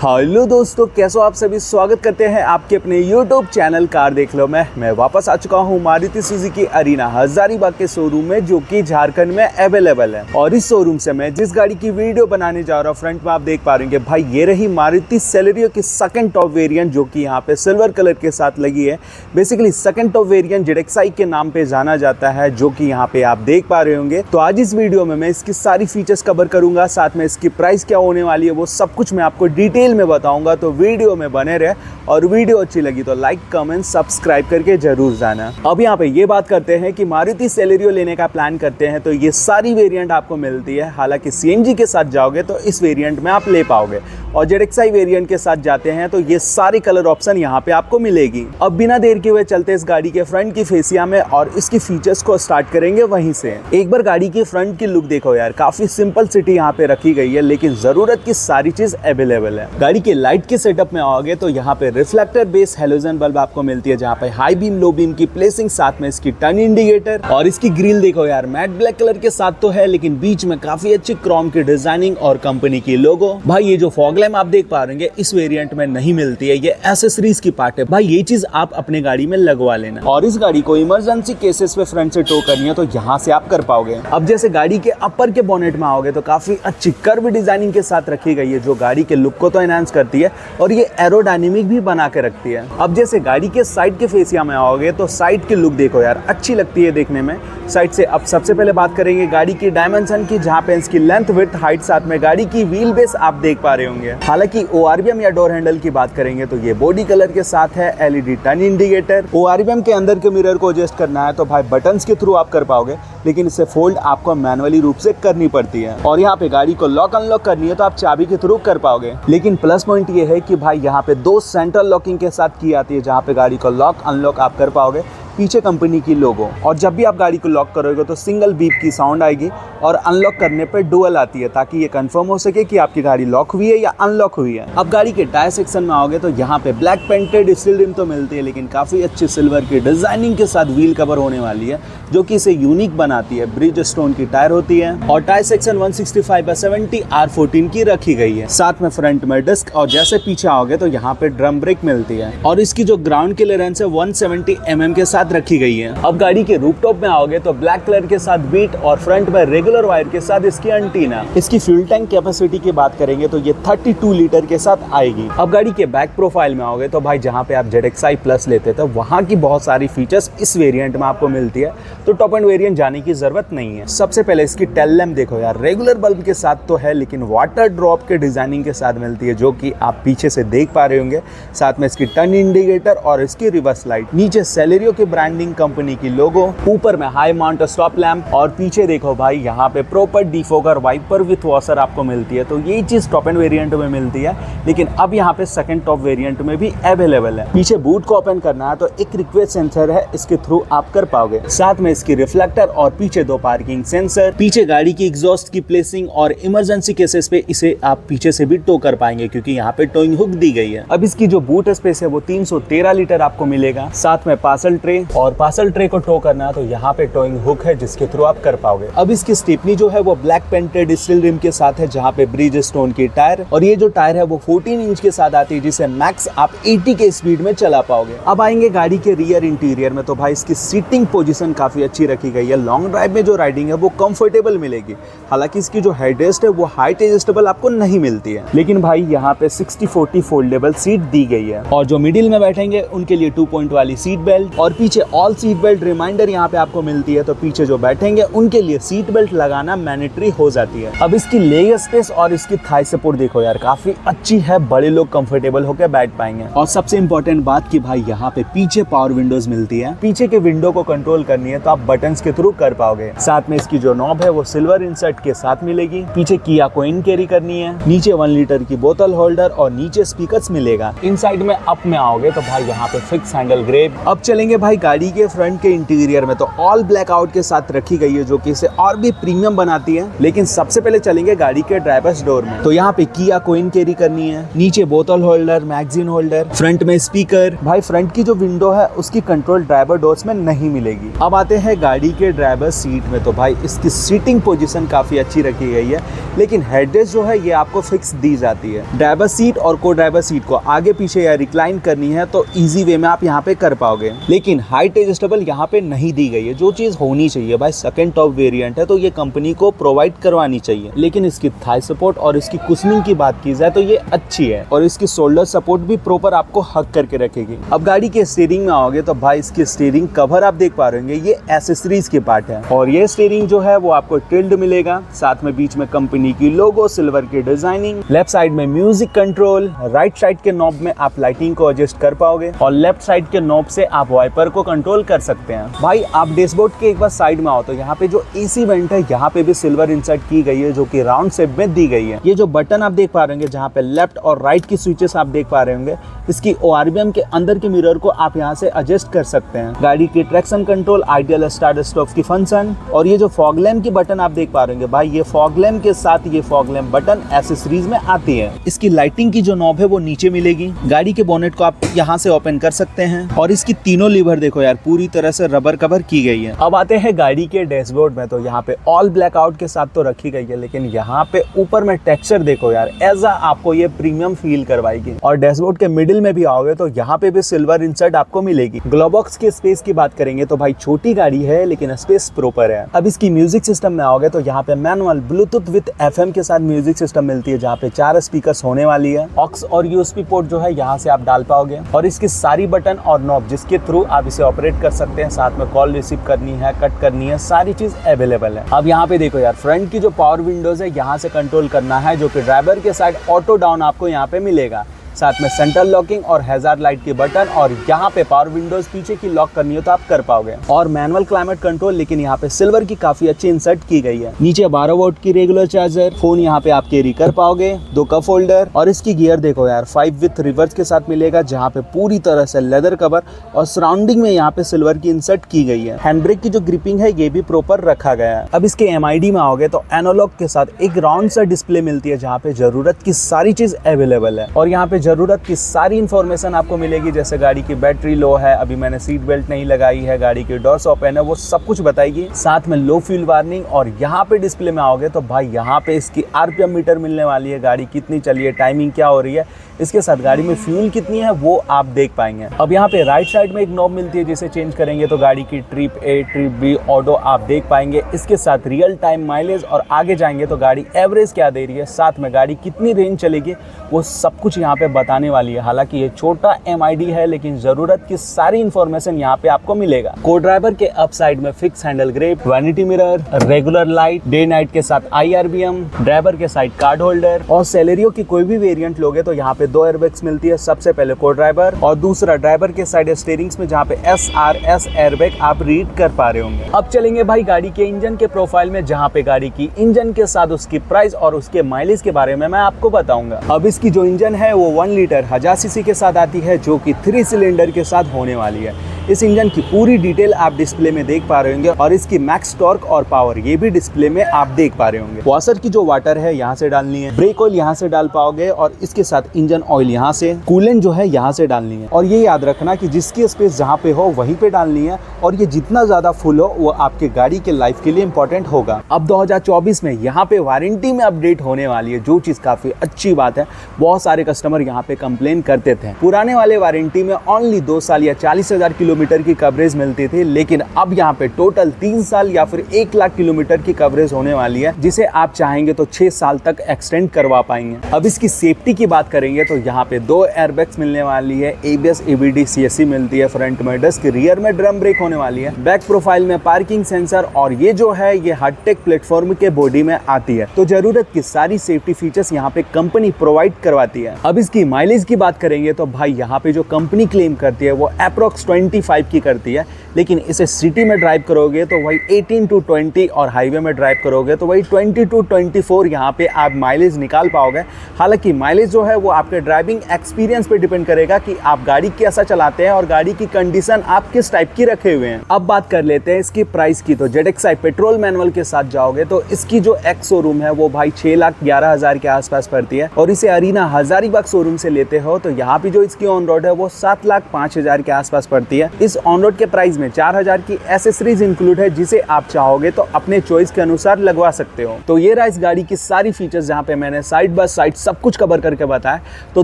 Hello दोस्तों, कैसे हो आप सभी। स्वागत करते हैं आपके अपने YouTube चैनल कार देख लो में। मैं वापस आ चुका हूं मारुति सुजुकी अरीना हजारीबाग के शोरूम में, जो कि झारखंड में अवेलेबल है। और इस शोरूम से मैं जिस गाड़ी की वीडियो बनाने जा रहा हूं, फ्रंट में आप देख पा रहे हैं भाई, ये रही मारुति सेलेरियो की सेकंड टॉप वेरिएंट, जो कि यहाँ पे सिल्वर कलर के साथ लगी है। Basically second top variant ZXi के नाम पे जाना जाता है, जो कि यहाँ पे आप देख पा रहे होंगे। तो आज इस वीडियो में मैं इसकी सारी फीचर्स कवर करूंगा, साथ में इसकी प्राइस क्या होने वाली है वो सब कुछ मैं आपको डिटेल में बताऊंगा। तो वीडियो में बने रहे, और वीडियो अच्छी लगी तो लाइक कमेंट सब्सक्राइब करके जरूर जाना। अब यहाँ पे ये बात करते हैं कि मारुति सेलेरियो लेने का प्लान करते हैं तो ये सारी वेरिएंट आपको मिलती है। हालांकि CNG के साथ जाओगे तो इस वेरिएंट में आप ले पाओगे, और ZXi वेरिएंट के साथ जाते हैं तो ये सारी कलर ऑप्शन यहाँ पे आपको मिलेगी। अब बिना देर के हुए चलते इस गाड़ी के फ्रंट की फेसिया में और इसकी फीचर्स को स्टार्ट करेंगे वहीं से। एक बार गाड़ी की फ्रंट की लुक देखो यार, काफी सिंपल सिटी यहाँ पे रखी गई है, लेकिन जरूरत की सारी चीज अवेलेबल है। गाड़ी के लाइट के सेटअप में आओगे तो यहाँ पे रिफ्लेक्टर बेस हेलोजन बल्ब आपको मिलती है, जहाँ पे हाई बीम लो बीम की प्लेसिंग, साथ में इसकी टर्न इंडिकेटर। और इसकी ग्रिल देखो यार, मैट ब्लैक कलर के साथ तो है, लेकिन बीच में काफी अच्छी क्रोम की डिजाइनिंग और कंपनी की लोगो। भाई ये जो फॉग लैम्प आप देख पा रहे हैं इस वेरिएंट में नहीं मिलती है, ये एसेसरीज की पार्ट है। भाई ये चीज आप अपने गाड़ी में लगवा लेना। और इस गाड़ी को इमरजेंसी केसेस पे फ्रंट से टो करनी है तो यहाँ से आप कर पाओगे। अब जैसे गाड़ी के अपर के बोनेट में आओगे तो काफी अच्छी कर्व डिजाइनिंग के साथ रखी गई है, जो गाड़ी के लुक को तो एनहांस करती है और ये एरोडायनेमिक भी बना के रखती है। अब जैसे गाड़ी के साइड के फेसिया में आओगे तो साइड की लुक देखो यार, अच्छी लगती है देखने में साइड से। अब सबसे पहले बात करेंगे गाड़ी की डायमेंशन की, जहाँ पे इसकी लेंथ विड्थ हाइट, साथ में गाड़ी की व्हील बेस आप देख पा रहे होंगे। हालांकि ORVM या डोर हैंडल की बात करेंगे तो ये बॉडी कलर के साथ है। LED turn indicator. ORVM के अंदर के मिरर को एडजस्ट करना है तो भाई बटन्स के थ्रू आप कर पाओगे, लेकिन इसे फोल्ड आपको मैनुअली रूप से करनी पड़ती है। और यहाँ पे गाड़ी को लॉक अनलॉक करनी है तो आप चाबी के थ्रू कर पाओगे। लेकिन प्लस पॉइंट ये है कि भाई यहाँ पे 2 सेंट्रल लॉकिंग के साथ की आती है, जहाँ पे गाड़ी को लॉक अनलॉक आप कर पाओगे। पीछे कंपनी की लोगो, और जब भी आप गाड़ी को लॉक करोगे तो सिंगल बीप की साउंड आएगी, और अनलॉक करने पे डुअल आती है, ताकि ये कंफर्म हो सके कि आपकी गाड़ी लॉक हुई है या अनलॉक हुई है। अब गाड़ी के टायर सेक्शन में आओगे तो यहाँ पे ब्लैक पेंटेड स्टील रिम तो मिलती है, लेकिन काफी अच्छी सिल्वर की डिजाइनिंग के साथ व्हील कवर होने वाली है, जो कि इसे यूनिक बनाती है। ब्रिज स्टोन की टायर होती है, और टायर सेक्शन 165/70 R14 की रखी गई है। साथ में फ्रंट में डिस्क, और जैसे पीछे आओगे तो यहाँ पे ड्रम ब्रेक मिलती है, और इसकी जो ग्राउंड क्लियरेंस है 170 mm के साथ रखी गई है। अब गाड़ी के रूफटॉप में आओगे तो ब्लैक कलर के साथ बीट, और फ्रंट में रेगुलर वायर के साथ इसकी एंटीना। इसकी फ्यूल टैंक कैपेसिटी की बात करेंगे तो ये 32 लीटर के साथ आएगी। अब गाड़ी के बैक प्रोफाइल में आओगे तो भाई जहाँ पे आप ZXi प्लस लेते थे वहाँ की बहुत सारी फीचर्स इस वेरिएंट में आपको मिलती है, तो टॉप एंड वेरिएंट जाने की जरूरत नहीं है। सबसे पहले इसकी टेल लैम्प देखो यार, रेगुलर बल्ब के साथ तो है, लेकिन वाटर ड्रॉप के डिजाइनिंग के साथ मिलती है, जो कि आप पीछे से देख पा रहे होंगे। साथ में इसकी टर्न इंडिकेटर और इसकी रिवर्स लाइट। नीचे सेलेरियो की ब्रांडिंग, कंपनी की लोगो। ऊपर में हाई माउंट स्टॉप लैम्प, और पीछे देखो भाई यहाँ पे proper defogger wiper with washer आपको मिलती है। तो ये चीज टॉप एंड वेरिएंट में मिलती है, लेकिन अब यहाँ पे सेकंड टॉप वेरिएंट में भी अवेलेबल है। पीछे बूट को ओपन करना है तो एक रिक्वेस्ट सेंसर है, इसके थ्रू आप कर पाओगे। साथ में इसकी रिफ्लेक्टर और पीछे 2 पार्किंग सेंसर। पीछे गाड़ी की एग्जॉस्ट की प्लेसिंग, और इमरजेंसी केसेस पे इसे आप पीछे से भी टो कर पाएंगे, क्योंकि यहाँ पे टोइंग हुक दी गई है। अब इसकी जो बूट स्पेस है वो 313 लीटर आपको मिलेगा। साथ में पार्सल ट्रे, और पार्सल ट्रे को टो करना है तो यहाँ पे टोइंग हुक है, जिसके थ्रू आप कर पाओगे। अब इसकी स्टेपनी जो है वो ब्लैक पेंटेड स्टील रिम के साथ है, जहाँ पे ब्रिज स्टोन की टायर, और ये जो टायर है वो 14 इंच के साथ आती है, जिसे मैक्स आप 80 के स्पीड में चला पाओगे। अब आएंगे गाड़ी के रियर इंटीरियर में, तो भाई इसकी सीटिंग पोजीशन काफी अच्छी रखी गई है। लॉन्ग ड्राइव में जो राइडिंग है वो कंफर्टेबल मिलेगी। हालांकि इसकी जो हेडरेस्ट है वो हाइट एडजस्टेबल आपको नहीं मिलती है, लेकिन भाई यहाँ पे 60/40 फोल्डेबल सीट दी गई है। और जो मिडिल में बैठेंगे उनके लिए 2 पॉइंट वाली सीट बेल्ट, और पीछे ऑल सीट बेल्ट रिमाइंडर यहाँ पे आपको मिलती है, तो पीछे जो बैठेंगे उनके लिए सीट बेल्ट लगाना मैंडेटरी हो जाती है। अब इसकी लेग स्पेस और इसकी थाई सपोर्ट देखो यार, काफी अच्छी है, बड़े लोग कंफर्टेबल होकर बैठ पाएंगे। और सबसे इंपॉर्टेंट बात कि भाई यहाँ पे पीछे पावर विंडोज मिलती है। पीछे के विंडो को कंट्रोल करनी है तो आप बटन्स के थ्रू कर पाओगे। साथ में इसकी जो नॉब है वो सिल्वर इंसर्ट के साथ मिलेगी। पीछे किया कॉइन कैरी करनी है। नीचे 1 लीटर की बोतल होल्डर, और नीचे स्पीकर्स मिलेगा। इनसाइड में अप में आओगे तो भाई यहाँ पे फिक्स हैंडल ग्रेब। अब चलेंगे भाई गाड़ी के फ्रंट के इंटीरियर में तो ऑल ब्लैक आउट के साथ रखी गई है, जो कि इसे और भी प्रीमियम बनाती है। लेकिन सबसे पहले चलेंगे गाड़ी के ड्राइवर्स डोर में। तो यहाँ पे किया कोइन कैरी करनी है, नीचे बोतल होल्डर, मैगजीन होल्डर, फ्रंट में स्पीकर। भाई फ्रंट की जो विंडो है उसकी कंट्रोल ड्राइवर डोर्स में नहीं मिलेगी। अब आते हैं गाड़ी के ड्राइवर सीट में। तो भाई इसकी सीटिंग पोजीशन काफी अच्छी रखी गई है, लेकिन हेडरेस्ट जो है ये आपको फिक्स दी जाती है। ड्राइवर सीट और को ड्राइवर सीट को आगे पीछे या रिक्लाइन करनी है तो इजी वे में आप यहाँ पे कर पाओगे, लेकिन हाइट एडजस्टेबल यहाँ पे नहीं दी गई है, जो चीज होनी चाहिए। भाई सेकंड टॉप वेरिएंट है तो ये कंपनी को प्रोवाइड करवानी चाहिए। लेकिन इसकी थाई सपोर्ट और इसकी कुशनिंग की बात की जाए तो ये अच्छी है, और इसकी शोल्डर सपोर्ट भी प्रॉपर आपको हक करके रखेगी। अब गाड़ी के स्टीयरिंग में आओगे तो भाई इसकी स्टीयरिंग कवर आप देख पा रहे होंगे, ये एसेसरीज के पार्ट है, और ये स्टीयरिंग जो है वो आपको टिल्ड मिलेगा। साथ में बीच में कंपनी की लोगो, सिल्वर की डिजाइनिंग, लेफ्ट साइड में म्यूजिक कंट्रोल, राइट साइड के नॉब में आप लाइटिंग को एडजस्ट कर पाओगे, और लेफ्ट साइड के नॉब से आप वाइपर को कंट्रोल कर सकते हैं। भाई आप डैशबोर्ड के एक बार साइड में आओ तो यहाँ पे जो एसी वेंट है यहाँ पे भी सिल्वर इंसर्ट की गई है, जो कि राउंड शेप में दी गई है। ये जो बटन आप देख पा रहे होंगे, जहाँ पे लेफ्ट और राइट की स्विचेस आप देख पा रहे होंगे, इसकी ORVM के अंदर के मिरर को आप यहाँ से एडजस्ट कर सकते हैं। गाड़ी की traction control, ideal start stop की फंक्शन, और ये जो फॉग लैम्प की बटन आप देख पा रहे होंगे, भाई ये फॉग लैम्प के साथ ये फॉग लैम्प बटन एसेसरीज में आती है। इसकी लाइटिंग की जो नॉब है वो नीचे मिलेगी। गाड़ी के बोनेट को आप यहाँ से ओपन कर सकते हैं, और इसकी तीनों लीवर देखो यार पूरी तरह से रबर कवर की गई है। अब आते हैं गाड़ी के डैशबोर्ड में। तो यहाँ पे ऑल ब्लैक आउट के साथ तो रखी गई है, लेकिन यहाँ पे ऊपर में टेक्सचर देखो यार, ऐसा आपको ये प्रीमियम फील करवाएगी। और डैशबोर्ड के मिडिल में भी आओगे तो यहाँ पे भी सिल्वर इंसर्ट आपको मिलेगी। ग्लोव बॉक्स के स्पेस की बात करेंगे तो भाई छोटी गाड़ी है लेकिन स्पेस प्रॉपर है। अब इसकी म्यूजिक सिस्टम में आओगे तो यहाँ पे मैनुअल ब्लूटूथ विद FM के साथ म्यूजिक सिस्टम मिलती है, जहाँ पे 4 स्पीकर्स होने वाली है। ऑक्स और USB पोर्ट जो है यहाँ से आप डाल पाओगे, और इसकी सारी बटन और नॉब जिसके थ्रू आप इसे ऑपरेट कर सकते हैं। साथ में कॉल रिसीव करनी है, कट करनी है, सारी चीज अवेलेबल है। अब यहाँ पे देखो यार, फ्रंट की जो पावर विंडोज है यहाँ से कंट्रोल करना है, जो कि ड्राइवर के साइड ऑटो डाउन आपको यहाँ पे मिलेगा। साथ में सेंट्रल लॉकिंग और हैजार्ड लाइट के बटन, और यहाँ पे पावर विंडोज पीछे की लॉक करनी हो तो आप कर पाओगे, और मैनुअल क्लाइमेट कंट्रोल, लेकिन यहाँ पे सिल्वर की काफी अच्छी इंसर्ट की गई है। नीचे 12 वोल्ट की रेगुलर चार्जर, फोन यहाँ पे आप कैरी कर पाओगे, 2 कप होल्डर, और इसकी गियर देखो यार 5 विथ रिवर्स के साथ मिलेगा, जहाँ पे पूरी तरह से लेदर कवर और सराउंडिंग में यहाँ पे सिल्वर की इंसर्ट की गई है। हैंड ब्रेक की जो ग्रिपिंग है ये भी प्रॉपर रखा गया है। अब इसके MID में आओगे तो एनालॉग के साथ एक राउंड सा डिस्प्ले मिलती है, जहाँ पे जरूरत की सारी चीज अवेलेबल है, और यहाँ पे जरूरत की सारी इंफॉर्मेशन आपको मिलेगी, जैसे गाड़ी की बैटरी लो है, अभी मैंने सीट बेल्ट नहीं लगाई है, गाड़ी की डोर्स ओपन है, वो सब कुछ बताएगी। साथ में लो फ्यूल वार्निंग, और यहाँ पे डिस्प्ले में आओगे तो भाई यहाँ पे इसकी RPM मीटर मिलने वाली है, गाड़ी कितनी चली है, टाइमिंग क्या हो रही है, इसके साथ गाड़ी में फ्यूल कितनी है वो आप देख पाएंगे। अब यहाँ पे राइट साइड में एक नॉब मिलती है, जिसे चेंज करेंगे तो गाड़ी की trip A, trip B, auto आप देख पाएंगे। इसके साथ रियल टाइम माइलेज, और आगे जाएंगे तो गाड़ी एवरेज क्या दे रही है, साथ में गाड़ी कितनी रेंज चलेगी, वो सब कुछ यहाँ पे बताने वाली है। हालांकि ये छोटा MID है, लेकिन जरूरत की सारी इंफॉर्मेशन यहाँ पे आपको मिलेगा। को ड्राइवर के अप साइड में fix handle grip, vanity mirror, regular light, day night के साथ IRBM, ड्राइवर के साइड कार्ड होल्डर, और सेलेरियो की कोई भी वेरिएंट लोगे तो यहाँ पे 2 एयरबैग्स मिलती है। सबसे पहले को ड्राइवर, और दूसरा ड्राइवर के साइड स्टीयरिंग्स में, जहाँ पे SRS एयरबैग आप रीड कर पा रहे होंगे। अब चलेंगे भाई गाड़ी के इंजन के प्रोफाइल में, जहाँ पे गाड़ी की इंजन के साथ उसकी प्राइस और उसके माइलेज के बारे में मैं आपको बताऊंगा। अब इसकी जो इंजन है वो 1 लीटर 1000 सीसी के साथ आती है, जो कि 3 सिलेंडर के साथ होने वाली है। इस इंजन की पूरी डिटेल आप डिस्प्ले में देख पा रहे होंगे, और इसकी मैक्स टॉर्क और पावर ये भी डिस्प्ले में आप देख पा रहे होंगे। वॉशर की जो वाटर है यहाँ से डालनी है, ब्रेक ऑयल यहाँ से डाल पाओगे, और इसके साथ इंजन ऑयल यहाँ से, कूलेंट जो है यहाँ से डालनी है। और ये याद रखना कि जिसकी स्पेस जहाँ पे हो वहीं पे डालनी है, और ये जितना ज्यादा फुल हो वो आपके गाड़ी के लाइफ के लिए इंपॉर्टेंट होगा। अब 2024 में यहाँ पे वारंटी में अपडेट होने वाली है, जो चीज काफी अच्छी बात है। बहुत सारे कस्टमर यहाँ पे कंप्लेन करते थे, पुराने वाले वारंटी में ओनली 2 साल या 40,000 किलोमीटर की कवरेज मिलती थी, लेकिन अब यहाँ पे टोटल 3 साल या फिर 1 लाख किलोमीटर की कवरेज होने वाली है, जिसे आप चाहेंगे तो 6 साल तक एक्सटेंड करवा पाएंगे। अब इसकी सेफ्टी की बात करेंगे तो यहाँ पे 2 एयरबैग्स मिलने वाली है, ABS ABD CSC मिलती है, फ्रंट में डिस्क, रियर में ड्रम ब्रेक होने वाली है, बैक प्रोफाइल में पार्किंग सेंसर, और ये जो है ये हार्टेक प्लेटफॉर्म के बॉडी में आती है। तो जरूरत की सारी सेफ्टी फीचर्स यहाँ पे कंपनी प्रोवाइड करवाती है। अब इसकी माइलेज की बात करेंगे तो भाई यहाँ पे जो कंपनी क्लेम करती है वो अप्रोक्स 20 25 की करती है, लेकिन इसे सिटी में ड्राइव करोगे तो वही 18 to 20 और हाईवे में ड्राइव करोगे तो वही 20 to 24 यहाँ पे आप माइलेज निकाल पाओगे। हालांकि माइलेज जो है वो आपके ड्राइविंग एक्सपीरियंस पे डिपेंड करेगा कि आप गाड़ी कैसा चलाते हैं और गाड़ी की कंडीशन आप किस टाइप की रखे हुए हैं। अब बात कर लेते हैं इसकी प्राइस की। तो ZXi पेट्रोल मैनुअल के साथ जाओगे तो इसकी जो एक्स शोरूम है वो भाई 6,11,000 के आसपास पड़ती है, और इसे अरीना हजारीबाग शोरूम से लेते हो तो यहाँ पे जो इसकी ऑन रोड है वो 7,05,000 के आसपास पड़ती है। इस ऑन रोड के प्राइस में 4,000 की एसेसरीज इंक्लूड है, जिसे आप चाहोगे तो अपने चॉइस के अनुसार लगवा सकते हो। तो ये रहा इस गाड़ी की सारी फीचर्स जहाँ पे मैंने साइड बाय साइड सब कुछ कवर करके बताया। तो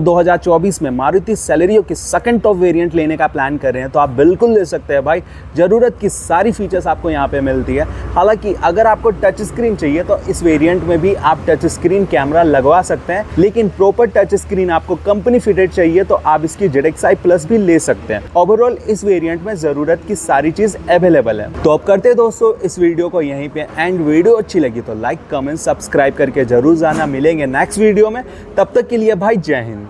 2024 में मारुति सेलेरियो की सेकंड टॉप वेरिएंट लेने का प्लान कर रहे हैं तो आप बिल्कुल ले सकते हैं भाई। जरूरत की सारी फीचर्स आपको यहाँ पे मिलती है। हालांकि अगर आपको टच स्क्रीन चाहिए तो इस वेरिएंट में भी आप टच स्क्रीन कैमरा लगवा सकते हैं, लेकिन प्रॉपर टच स्क्रीन आपको कंपनी फिटेड चाहिए तो आप इसकी ZXi प्लस भी ले सकते हैं। ओवरऑल इस वेरिएंट में जरूरत की सारी चीज अवेलेबल है। तो अब करते हैं दोस्तों इस वीडियो को यहीं पे एंड। वीडियो अच्छी लगी तो लाइक कमेंट सब्सक्राइब करके जरूर जाना। मिलेंगे नेक्स्ट वीडियो में, तब तक के लिए भाई जय हिंद।